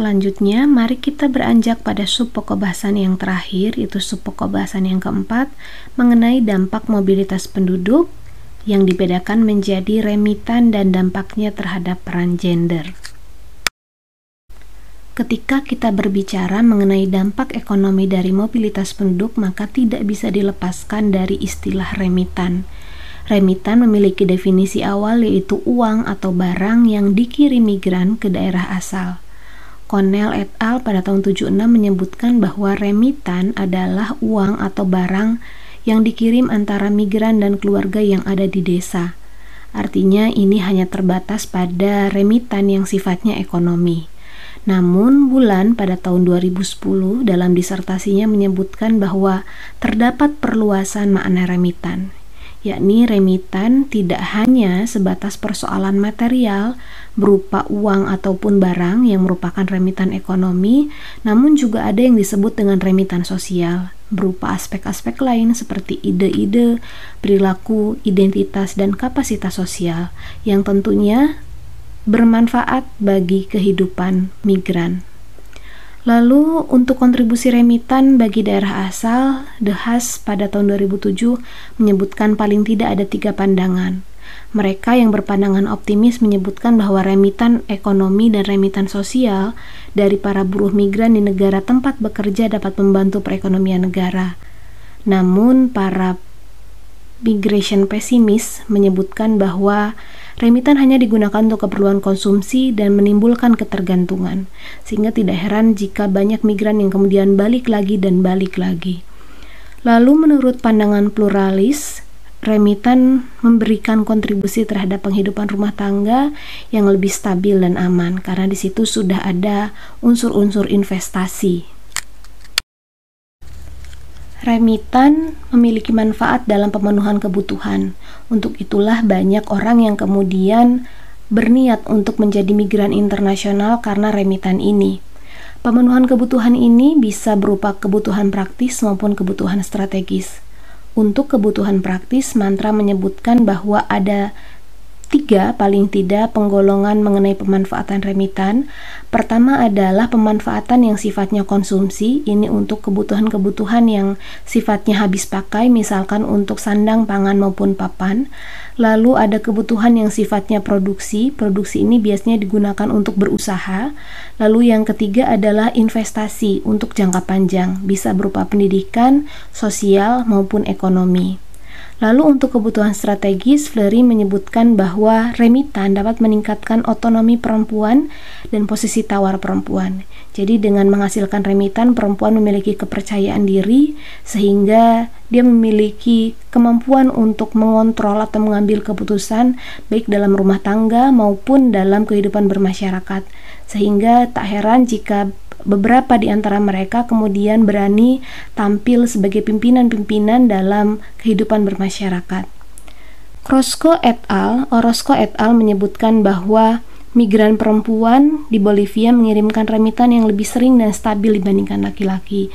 Selanjutnya, mari kita beranjak pada subpokok bahasan yang terakhir, yaitu subpokok bahasan yang keempat, mengenai dampak mobilitas penduduk yang dibedakan menjadi remitan dan dampaknya terhadap peran gender. Ketika kita berbicara mengenai dampak ekonomi dari mobilitas penduduk, maka tidak bisa dilepaskan dari istilah remitan. Remitan memiliki definisi awal, yaitu uang atau barang yang dikirim migran ke daerah asal. Connell et al. Pada tahun 76 menyebutkan bahwa remitan adalah uang atau barang yang dikirim antara migran dan keluarga yang ada di desa. Artinya ini hanya terbatas pada remitan yang sifatnya ekonomi. Namun, Bulan pada tahun 2010 dalam disertasinya menyebutkan bahwa terdapat perluasan makna remitan, yakni remitan tidak hanya sebatas persoalan material berupa uang ataupun barang yang merupakan remitan ekonomi, namun juga ada yang disebut dengan remitan sosial, berupa aspek-aspek lain seperti ide-ide, perilaku, identitas, dan kapasitas sosial yang tentunya bermanfaat bagi kehidupan migran. Lalu untuk kontribusi remitan bagi daerah asal, De Haas pada tahun 2007 menyebutkan paling tidak ada 3 pandangan. Mereka yang berpandangan optimis menyebutkan bahwa remitan ekonomi dan remitan sosial dari para buruh migran di negara tempat bekerja dapat membantu perekonomian negara. Namun para migration pesimis menyebutkan bahwa remitan hanya digunakan untuk keperluan konsumsi dan menimbulkan ketergantungan, sehingga tidak heran jika banyak migran yang kemudian balik lagi dan balik lagi. Lalu menurut pandangan pluralis, remitan memberikan kontribusi terhadap penghidupan rumah tangga yang lebih stabil dan aman, karena di situ sudah ada unsur-unsur investasi. Remitan memiliki manfaat dalam pemenuhan kebutuhan. Untuk itulah banyak orang yang kemudian berniat untuk menjadi migran internasional karena remitan ini. Pemenuhan kebutuhan ini bisa berupa kebutuhan praktis maupun kebutuhan strategis. Untuk kebutuhan praktis, mantra menyebutkan bahwa ada 3 paling tidak penggolongan mengenai pemanfaatan remitan. Pertama adalah pemanfaatan yang sifatnya konsumsi, ini untuk kebutuhan-kebutuhan yang sifatnya habis pakai, misalkan untuk sandang, pangan maupun papan. Lalu ada kebutuhan yang sifatnya produksi ini biasanya digunakan untuk berusaha. Lalu yang ketiga adalah investasi untuk jangka panjang, bisa berupa pendidikan, sosial maupun ekonomi. Lalu untuk kebutuhan strategis, Fleury menyebutkan bahwa remitan dapat meningkatkan otonomi perempuan dan posisi tawar perempuan. Jadi dengan menghasilkan remitan, perempuan memiliki kepercayaan diri sehingga dia memiliki kemampuan untuk mengontrol atau mengambil keputusan baik dalam rumah tangga maupun dalam kehidupan bermasyarakat. Sehingga tak heran jika beberapa di antara mereka kemudian berani tampil sebagai pimpinan-pimpinan dalam kehidupan bermasyarakat. Orozco et al. Menyebutkan bahwa migran perempuan di Bolivia mengirimkan remitan yang lebih sering dan stabil dibandingkan laki-laki.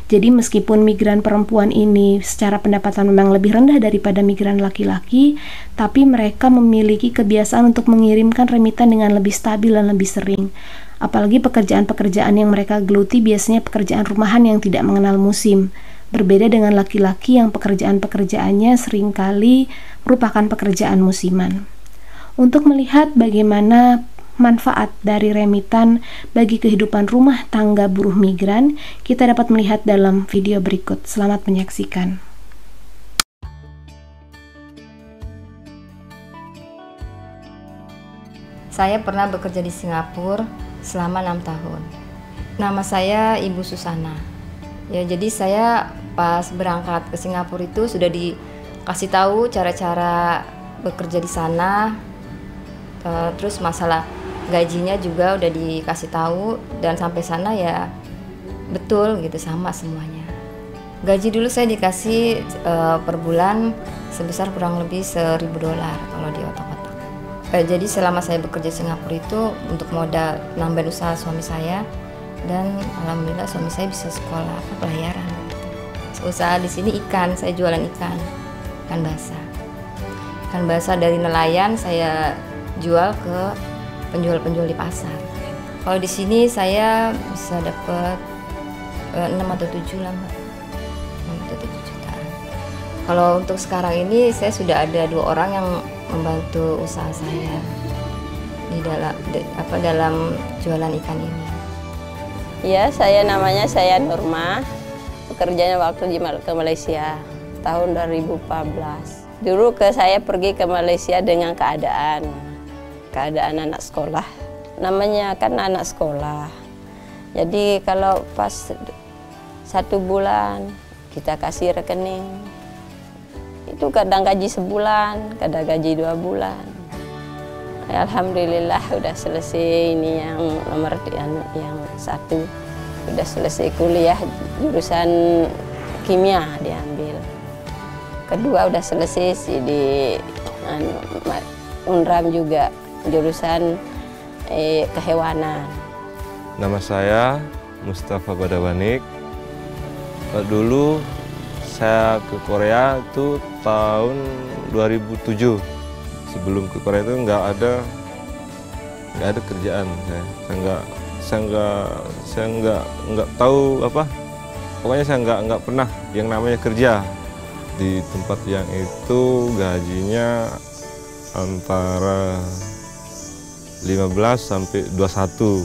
Jadi meskipun migran perempuan ini secara pendapatan memang lebih rendah daripada migran laki-laki, tapi mereka memiliki kebiasaan untuk mengirimkan remitan dengan lebih stabil dan lebih sering. Apalagi pekerjaan-pekerjaan yang mereka geluti biasanya pekerjaan rumahan yang tidak mengenal musim. Berbeda dengan laki-laki yang pekerjaan-pekerjaannya seringkali merupakan pekerjaan musiman. Untuk melihat bagaimana manfaat dari remitan bagi kehidupan rumah tangga buruh migran, kita dapat melihat dalam video berikut. Selamat menyaksikan. Saya pernah bekerja di Singapura selama 6 tahun. Nama saya Ibu Susana. Ya, jadi saya pas berangkat ke Singapura itu sudah dikasih tahu cara-cara bekerja di sana. Terus masalah gajinya juga udah dikasih tahu, dan sampai sana ya betul gitu, sama semuanya. Gaji dulu saya dikasih per bulan sebesar kurang lebih $1.000 kalau di otak-otak. Jadi selama saya bekerja di Singapura itu untuk modal nambahin usaha suami saya, dan alhamdulillah suami saya bisa sekolah pelayaran. Usaha di sini ikan, saya jualan ikan basah. Ikan basah dari nelayan saya jual ke penjual-penjual di pasar. Kalau di sini saya bisa dapat 6 atau 7 lah Mbak. 6 atau 7 jutaan. Kalau untuk sekarang ini saya sudah ada 2 orang yang membantu usaha saya di dalam jualan ikan ini. Ya, namanya saya Nurma. Bekerjanya waktu ke Malaysia tahun 2014. Dulu saya pergi ke Malaysia dengan keadaan anak sekolah. Namanya kan anak sekolah. Jadi kalau pas 1 bulan kita kasih rekening. Itu kadang gaji sebulan, kadang gaji 2 bulan. Alhamdulillah udah selesai ini yang nomor yang 1. Udah selesai kuliah jurusan kimia diambil. Kedua udah selesai di Unram juga jurusan kehewanan. Nama saya Mustafa Badawanik. Dulu saya ke Korea itu tahun 2007. Sebelum ke Korea itu nggak ada kerjaan. Saya nggak tahu apa. Pokoknya saya nggak pernah yang namanya kerja. Di tempat yang itu gajinya antara 15 sampai 21.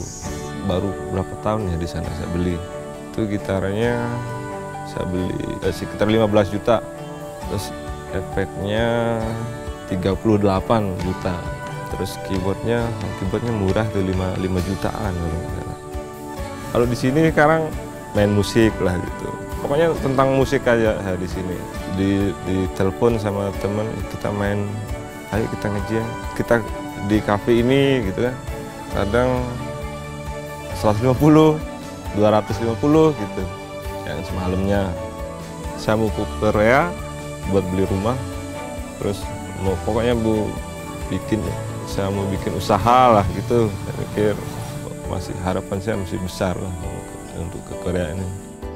Baru berapa tahun ya di sana saya beli. Itu gitarnya saya beli sekitar 15 juta. Terus efeknya 38 juta. Terus keyboardnya murah tuh 5 jutaan. Kalau di sini sekarang main musik lah gitu. Pokoknya tentang musik aja ya di sini. Di telepon sama temen kita main, ayo kita ngejam. Kita di kafe ini gitu kan. Kadang 150, 250 gitu. Yang semalamnya saya mau ke Korea buat beli rumah. Terus pokoknya saya mau bikin usaha lah gitu. Saya pikir harapan saya masih besar lah untuk ke Korea ini.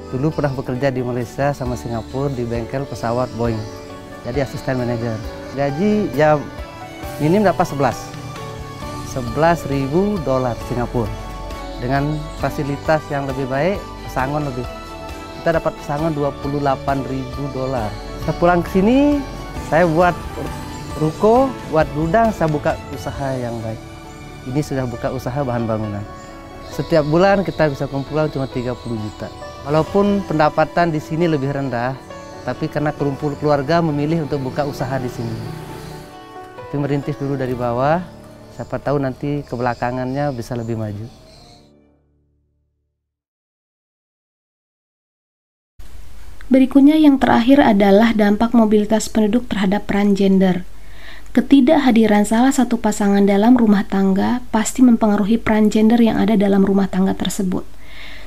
Dulu pernah bekerja di Malaysia sama Singapura di bengkel pesawat Boeing. Jadi asisten manajer. Gaji ya minim dapat 11.000 dolar Singapura. Dengan fasilitas yang lebih baik, pesangon lebih. Kita dapat pesangon 28.000 dolar. Saya pulang ke sini, saya buat ruko, buat gudang, saya buka usaha yang baik. Ini sudah buka usaha bahan bangunan. Setiap bulan kita bisa kumpulkan cuma 30 juta. Walaupun pendapatan di sini lebih rendah, tapi karena kumpul keluarga memilih untuk buka usaha di sini. Tapi merintis dulu dari bawah, siapa tahu nanti kebelakangannya bisa lebih maju. Berikutnya yang terakhir adalah dampak mobilitas penduduk terhadap peran gender. Ketidakhadiran salah satu pasangan dalam rumah tangga pasti mempengaruhi peran gender yang ada dalam rumah tangga tersebut.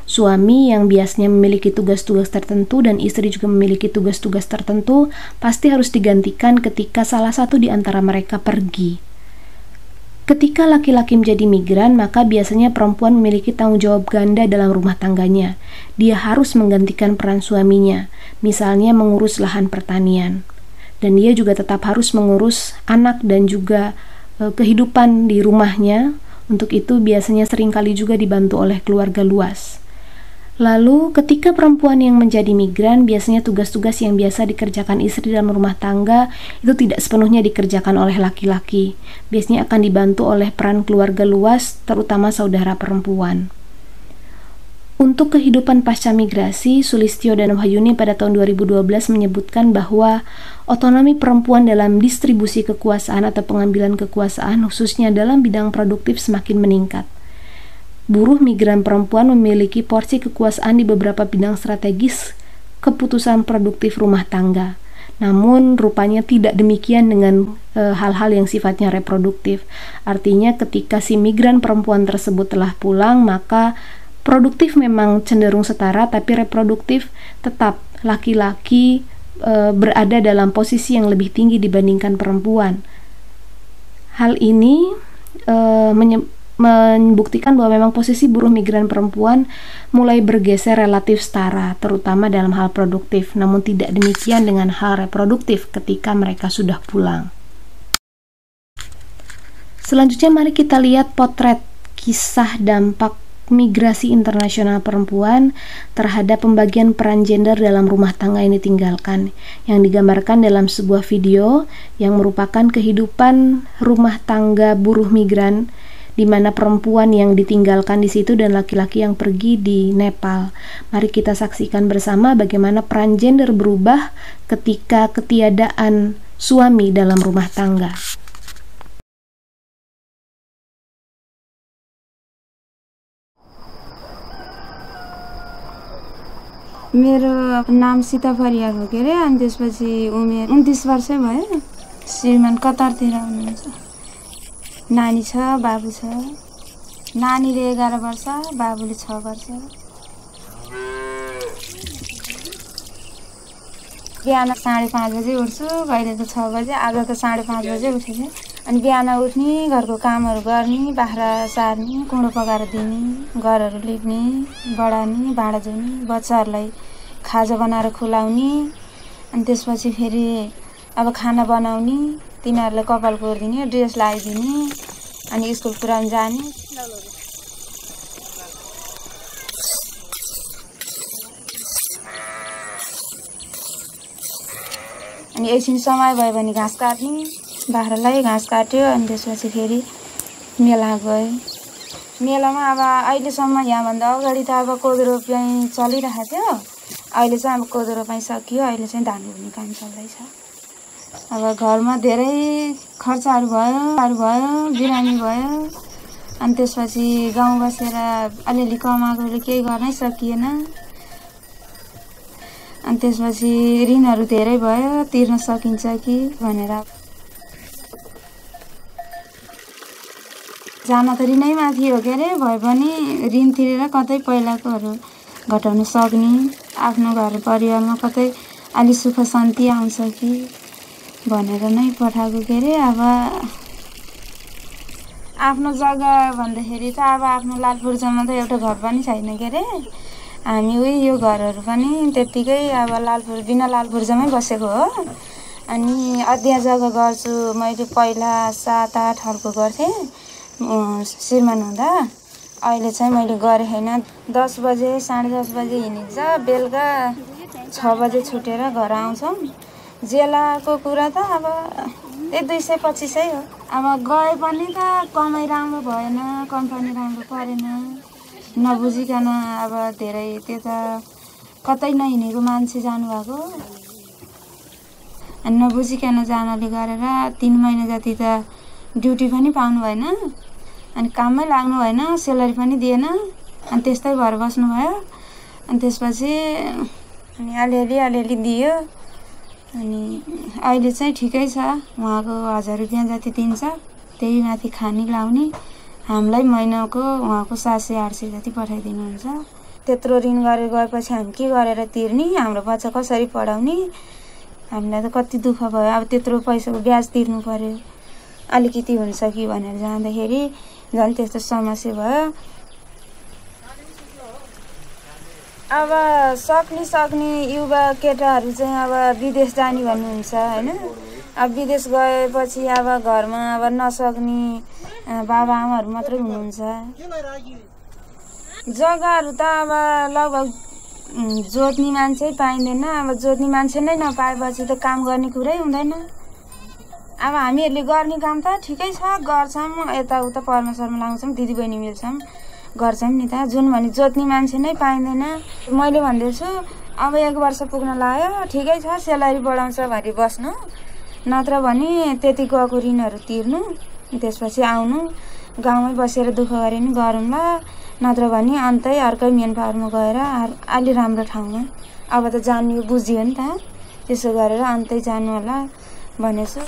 Suami yang biasanya memiliki tugas-tugas tertentu dan istri juga memiliki tugas-tugas tertentu pasti harus digantikan ketika salah satu di antara mereka pergi. Ketika laki-laki menjadi migran, maka biasanya perempuan memiliki tanggung jawab ganda dalam rumah tangganya. Dia harus menggantikan peran suaminya, misalnya mengurus lahan pertanian. Dan dia juga tetap harus mengurus anak dan juga kehidupan di rumahnya. Untuk itu biasanya seringkali juga dibantu oleh keluarga luas. Lalu ketika perempuan yang menjadi migran, biasanya tugas-tugas yang biasa dikerjakan istri dalam rumah tangga itu tidak sepenuhnya dikerjakan oleh laki-laki. Biasanya akan dibantu oleh peran keluarga luas, terutama saudara perempuan. Untuk kehidupan pasca migrasi, Sulistyo dan Wahyuni pada tahun 2012 menyebutkan bahwa otonomi perempuan dalam distribusi kekuasaan atau pengambilan kekuasaan khususnya dalam bidang produktif semakin meningkat. Buruh migran perempuan memiliki porsi kekuasaan di beberapa bidang strategis keputusan produktif rumah tangga. Namun rupanya tidak demikian dengan hal-hal yang sifatnya reproduktif. Artinya ketika si migran perempuan tersebut telah pulang, maka produktif memang cenderung setara, tapi reproduktif tetap laki-laki berada dalam posisi yang lebih tinggi dibandingkan perempuan. Hal ini membuktikan bahwa memang posisi buruh migran perempuan mulai bergeser relatif setara, terutama dalam hal produktif, namun tidak demikian dengan hal reproduktif ketika mereka sudah pulang. Selanjutnya mari kita lihat potret kisah dampak migrasi internasional perempuan terhadap pembagian peran gender dalam rumah tangga yang ditinggalkan, yang digambarkan dalam sebuah video yang merupakan kehidupan rumah tangga buruh migran, di mana perempuan yang ditinggalkan di situ dan laki-laki yang pergi di Nepal. Mari kita saksikan bersama bagaimana peran gender berubah ketika ketiadaan suami dalam rumah tangga. मेरो नाम सीता परियार हो के अरे, अनि त्यसपछि उमेर 29 वर्षै भयो। श्रीमान कतारतिर हुनुहुन्छ। नानी छ, बाबु छ। नानीले 11 वर्ष, बाबुले 6 वर्ष। बिहान 5:30 बजे उठ्छु, कहिले त 6 बजे, आज त 5:30 बजे उठेको। अनि बिहान उठ्ने, घरको कामहरू गर्ने, बाख्रा सार्ने, कुँडो पकाएर दिने, घरहरू लिप्ने, बढार्ने, भाँडा धुने, बच्चाहरूलाई खाजा बनाएर खुलाउने, अनि त्यसपछि फेरि अब खाना बनाउने, तिनीहरूलाई कपाल कोरिदिने, ड्रेस लगाइदिने, अनि स्कुल पुऱ्याउन जाने। अनि एकछिन समय भयो भने घाँस काट्ने, बाख्रालाई घाँस काट्यो, अनि त्यसपछि फेरि मेला गयो। मेलामा अब अहिलेसम्म यहाँभन्दा अगाडि त अब कोदो रोपाइ चलिरहेको थियो, अहिले चाहिँ अब कोदो रोपाइ सकियो, अहिले चाहिँ धान रोप्ने काम चल्दैछ। अब घरमा धेरै खर्चहरू भयो, बिरामी भयो, अनि त्यसपछि गाउँ बसेर अलिअलि कमाएकोले केही गर्नै सकिएन। अनि त्यसपछि ऋणहरू धेरै भयो, तिर्न सकिन्छ कि भनेर जान त ऋणै माथि हो के अरे, भए पनि ऋण तिरेर कतै पहिलाकोहरू घटाउन सक्ने, आफ्नो घर परिवारमा कतै अलि सुख शान्ति आउँछ कि भनेर नै पठाएको के अरे। अब आफ्नो जग्गा भन्दाखेरि त अब आफ्नो लालपुर्जामा त एउटा घर पनि छैन के अरे। हामी यो घरहरू पनि त्यत्तिकै अब बिना लालपुर्जामै बसेको हो। अनि अध्यय जग्गा गर्छु मैले, पहिला 7-8 हलको गर्थेँ श्रीमान हुँदा। अहिले चाहिँ मैले गरेँ छैन। 10 बजे 10:30 बजे हिँडिन्छ, बेलुका 6 बजे छुटेर घर आउँछौँ। जेलाको कुरा त अब 225 हो। अब गए पनि त कमाइ राम्रो भएन, कम्पनी राम्रो परेन, नबुझिकन अब धेरै त्यता कतै नहिँडेको मान्छे जानुभएको, अनि नबुझिकन जानले गरेर 3 महिना जति त ड्युटी पनि पाउनु भएन, अनि काममै लाग्नु भएन, सेलरी पनि दिएन, अनि त्यस्तै भएर बस्नुभयो। अनि त्यसपछि अनि अलिअलि दियो। अनि अहिले चाहिँ ठिकै छ, उहाँको 1000 रुपियाँ जति दिन्छ, त्यही माथि खानी लाउने, हामीलाई महिनाको उहाँको 700-800 जति पठाइदिनुहुन्छ। त्यत्रो ऋण गरेर गएपछि हामी के गरेर तिर्ने, हाम्रो बच्चा कसरी पढाउने, हामीलाई त कति दुःख भयो। अब त्यत्रो पैसाको ब्याज तिर्नु पर्यो, अलिकति हुन्छ कि भनेर जाँदाखेरि झन् त्यस्तो समस्या भयो। अब सक्ने युवा केटाहरू चाहिँ अब विदेश जाने भन्नुहुन्छ हैन। अब विदेश गएपछि अब घरमा अब नसक्ने बाबाआमाहरू मात्रै हुनुहुन्छ। जग्गाहरू त अब लगभग जोत्ने मान्छे पाइँदैन। अब जोत्ने मान्छे नै नपाएपछि त काम गर्ने कुरै हुँदैन। अब हामीहरूले गर्ने काम त ठिकै छ, गर्छौँ, यताउता परमेश्वरमा लाउँछौँ, दिदीबहिनी मिल्छौँ, गर्छौँ नि त। जुन भने जोत्ने मान्छे नै पाइँदैन। मैले भन्दैछु अब 1 वर्ष पुग्न लाग्यो, ठिकै छ, सेलरी बढाउँछ भरि बस्नु, नत्र भने त्यति गएको ऋणहरू तिर्नु, त्यसपछि आउनु, गाउँमै बसेर दुःख गरे नि गरौँला, नत्र भने अन्तै अर्कै मेन पावरमा गएर अलि राम्रो ठाउँमा, अब त जान्यो बुझियो नि त, त्यसो गरेर अन्तै जानु होला भनेछु।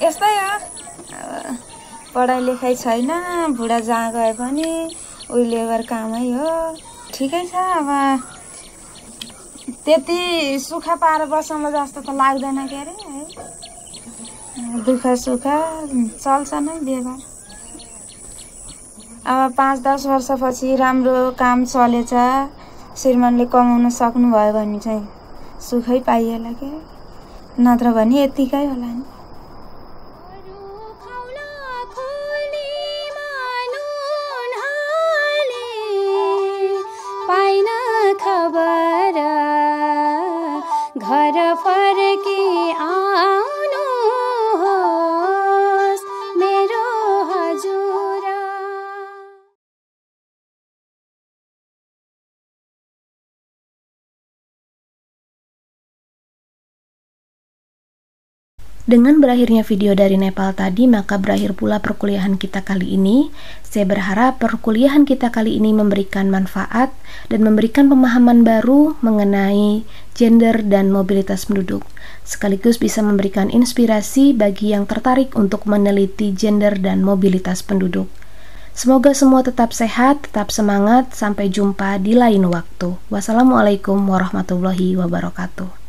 यस्तै हो, पढाइ लेखाइ छैन, बुढा जहाँ गए पनि उही लेबर कामै हो। ठिकै छ, अब त्यति सुख पाएर बस्न जस्तो त लाग्दैन के अरे है। दुःख सुख चल्छ नै व्यवहार। अब 5-10 वर्षपछि राम्रो काम चलेछ, श्रीमानले कमाउन सक्नुभयो भने चाहिँ सुखै पाइएला के, नत्र भने यतिकै होला नि। घर फर्की आउनुहोस् मेरो हजुर। Dengan berakhirnya video dari Nepal tadi, maka berakhir pula perkuliahan kita kali ini. Saya berharap perkuliahan kita kali ini memberikan manfaat dan memberikan pemahaman baru mengenai gender dan mobilitas penduduk, sekaligus bisa memberikan inspirasi bagi yang tertarik untuk meneliti gender dan mobilitas penduduk. Semoga semua tetap sehat, tetap semangat. Sampai jumpa di lain waktu. Wassalamualaikum warahmatullahi wabarakatuh.